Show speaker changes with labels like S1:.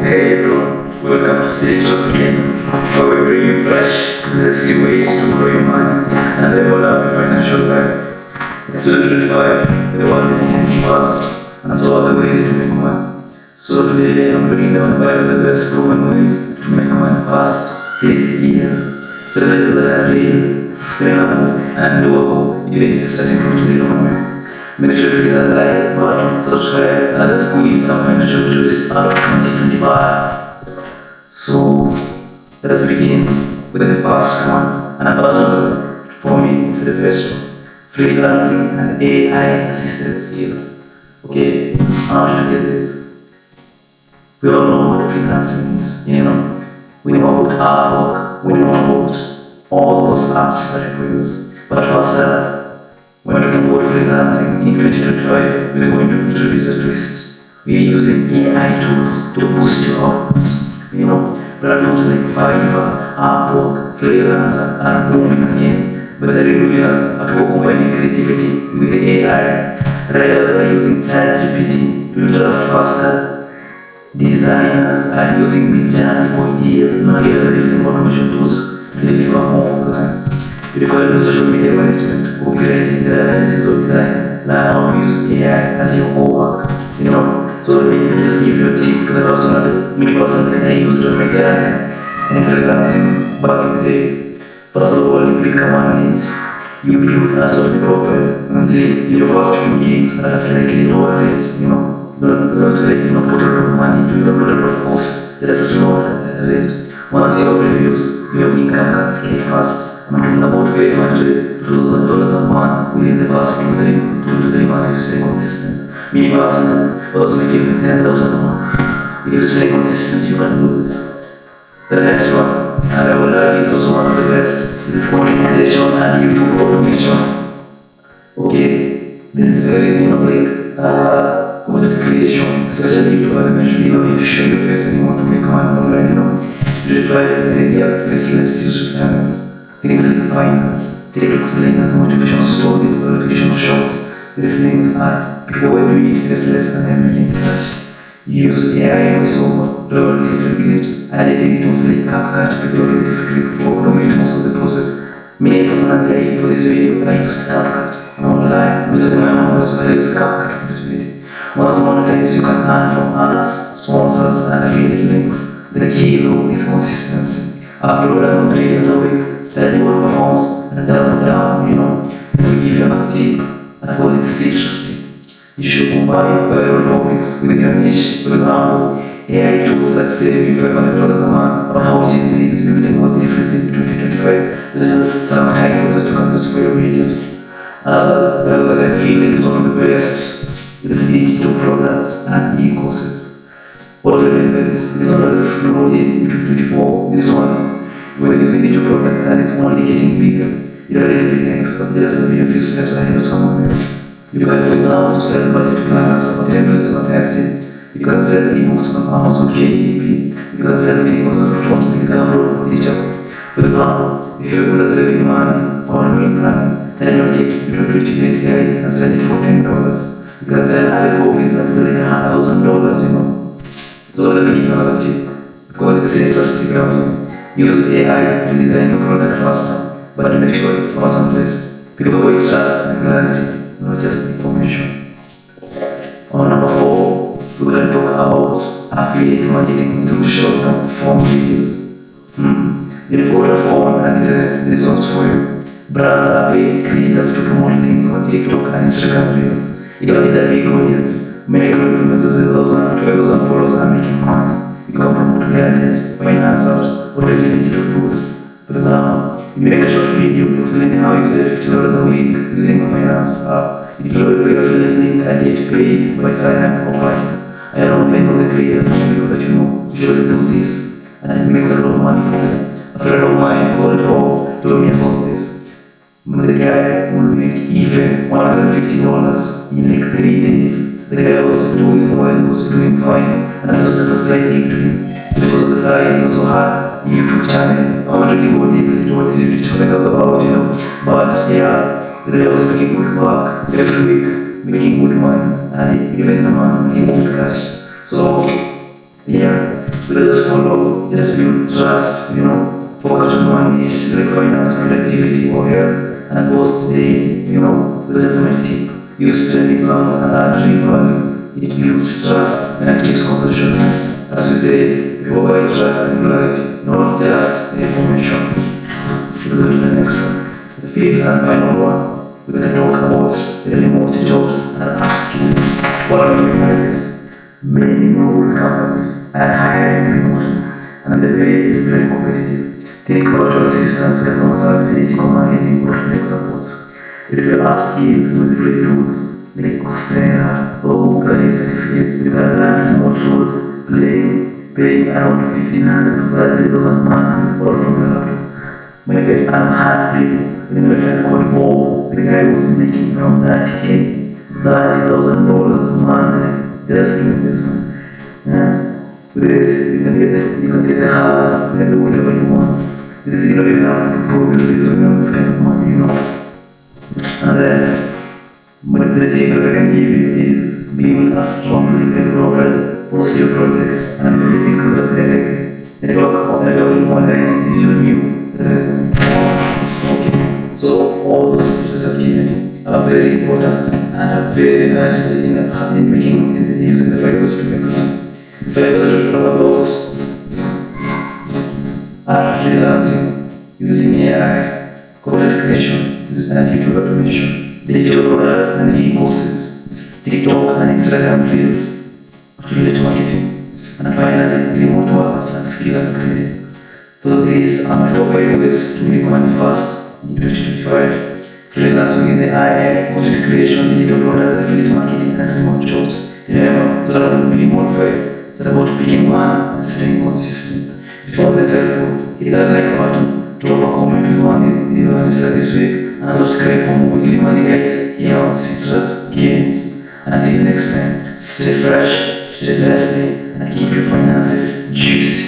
S1: Hey everyone, welcome to Citrus Games, where we bring you fresh, zesty ways to grow your mind and level up your financial life. It's 2025, the world is changing fast, and so are the ways to make money. So today I'm breaking down 5 of the best proven ways to make money fast this year. So let's learn real, sustainable, and doable, even if you're starting from zero. Make sure to hit that like button, subscribe, and let's squeeze some financial juice out of 2025. So, let's begin with the first one, and personally, for me, it's the best one. Freelancing and AI assisted skills. Okay, how should I get this? We all know what freelancing is, We know about Upwork, we know about all those apps that we use. But first, when we talk about freelancing in 2025, we are going to introduce a twist. We are using AI tools to boost your output. Platforms like Fiverr, Upwork, Freelancer are booming again, but the real winners are combining creativity with AI. Writers are using ChatGPT to draft faster. Designers are using Midjourney for ideas. Marketers are using automation tools to deliver more clients. Prefer the social media management, copywriting, analysis or design. Now use AI as your homework. So let me just give you a tip. Me personally, I used to make and freelancing back in the day. First of all, you pick a one niche, you build a solid profile, and then your first few gigs are slightly lower rate. Don't put a lot of money into your product, of course. Just a slow rate. Once you have reviews, your income can scale fast. I'm talking about $500 a month within the past 2 to 3 months if you stay consistent. Me personally, also making 10,000 a month. If you stay consistent, you can do this. The next one, and I will argue it's also one of the best, is content creation and YouTube automation. Okay, this is very, content creation, especially YouTube automation. You don't need to show your face anymore to make money online, You should try this idea of faceless YouTube channels. Things like finance, tech explainers, motivational stories, educational shows. These things are people were doing it faceless and they're making cash. Use AI voiceover, loyalty aggregates, editing tools like CapCut, tutorial script for automate most of the process. Me personally, for this video, I use CapCut. I'm not lying, I'm using my own voice, but I use CapCut for this video. Once monetized, you can earn from ads, sponsors, and affiliate links. The key though is consistency. Upload around 3 days a week. Study what performs and double down, We give you a tip and call it citrus tip. You should combine viral topics with your niche. For example, AI tools that save you $500 a month, or how Gen Z is building what differently in 2025. There's just some titles that you can use for your videos. Another that I feel is one of the best is digital products and e-courses. What I mean is one that exploded in 2024. This one when using digital product and it's only getting bigger. You don't need to be an expert, just maybe a few steps ahead of someone else. You can, for example, sell budget planners or templates on Etsy. You can sell ebooks on Amazon KDP. You can sell mini courses on Fortnite, you can upload for teacher. For example, if you're good at saving money or meal planning, then your tips between 20 days AI and sell it for $10. You can sell other copies and sell it $1,000, So let me give you another tip. Call it citrus tip. Use AI to design your product faster, but make sure it's personalized. People will trust and clarity, not just information. On number 4, we're going to talk about affiliate marketing through short form videos. You've got a phone and internet, this one's for you. Brands are paying creators to promote things on TikTok and Instagram Reels. You don't need a big audience. Micro influencers with 1,000 followers are making money. You can promote gadgets, finance apps, or even digital tools. For example, you make a short video explaining how you save $50 a week using a finance app. You upload your affiliate link and get paid by sign up or purchase. I don't know the creators and people that you should do this, and it makes a lot of money for them. A friend of mine called Bob told me about this. The guy would make even $150 in like 3 days. The guy was doing well, was doing fine, and it was just a side gig to him. Because of the side, he also had a YouTube channel. I won't really go deeply into what his YouTube channel is about, But yeah, they was making good work every week, making good money, and even the money he moved cash. So yeah, follow, just build trust, focus on one niche like finance, productivity, or health, and post daily, that's just my tip. Use trending sounds and add real value. It builds trust and keeps conversation. As we say, people buy trust and clarity, not just information. Let's go to the next one. The fifth and final one, we can talk about the remote jobs and upskilling. What I mean by this? Many global companies are hiring remote, and the pay is very competitive. Take virtual assistants, customer service, digital marketing, or tech support. If you're upskilled with free tools like Coursera or Google certificates, you can learn remote roles, paying around 1,500 to 30,000 per month, all from your laptop. Maybe I've had people in my friend called Bob, the guy was making around 30K, $30,000 monthly just doing this one. With this, you can get a house, you can do whatever you want. This is not enough to prove your reason on this kind of money. And then, the tip that I can give you is build a strong LinkedIn profile, post your project, and visit recruiters directly. Networking online is your new resume. Okay. So all those tips that I've given are very important and are very nice in making using the Fiverr to make money. Fiverr is all about freelancing using AI, content creation, and YouTube automation, digital products and e-courses, TikTok and Instagram reels, affiliate marketing, and finally remote work and skill upgrading. So these are my top 5 ways to make money fast in 2025. Freelancing in the AI, content creation, digital products, affiliate marketing, and remote jobs. Remember, it's not about being modified, it's about picking one and staying consistent. If you found this helpful, hit that like button, drop a comment if you want you understand this week, and subscribe for more weekly money guides here on Citrus Games. Until next time, stay fresh, stay zesty, and keep your finances juicy.